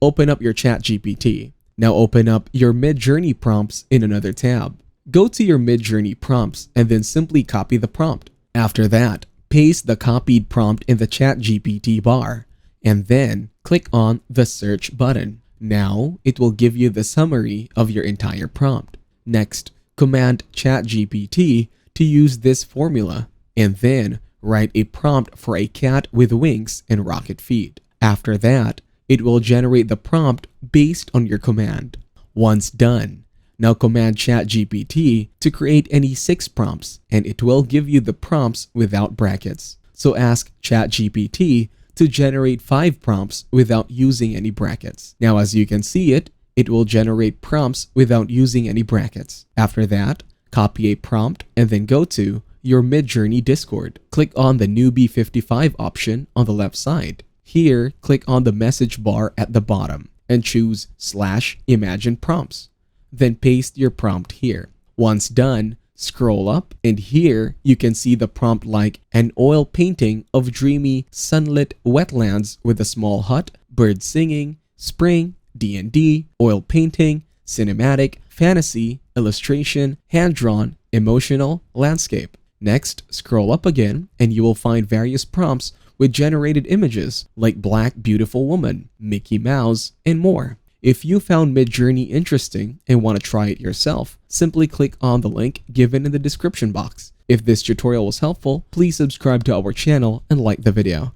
open up your ChatGPT. Now open up your Midjourney prompts in another tab. Go to your Midjourney prompts and then simply copy the prompt. After that, paste the copied prompt in the ChatGPT bar and then click on the search button. Now it will give you the summary of your entire prompt. Next, command ChatGPT to use this formula and then write a prompt for a cat with wings and rocket feet. After that, it will generate the prompt based on your command. Once done, now command ChatGPT to create any 6 prompts and it will give you the prompts without brackets. So ask ChatGPT to generate 5 prompts without using any brackets. Now as you can see it will generate prompts without using any brackets. After that, copy a prompt and then go to your Midjourney Discord. Click on the Newbie 55 option on the left side. Here, click on the message bar at the bottom and choose /imagine prompts. Then paste your prompt here. Once done, scroll up and here you can see the prompt like an oil painting of dreamy sunlit wetlands with a small hut, birds singing, spring, D&D, oil painting, cinematic, fantasy, illustration, hand-drawn, emotional, landscape. Next, scroll up again and you will find various prompts with generated images like Black Beautiful Woman, Mickey Mouse, and more. If you found Midjourney interesting and want to try it yourself, simply click on the link given in the description box. If this tutorial was helpful, please subscribe to our channel and like the video.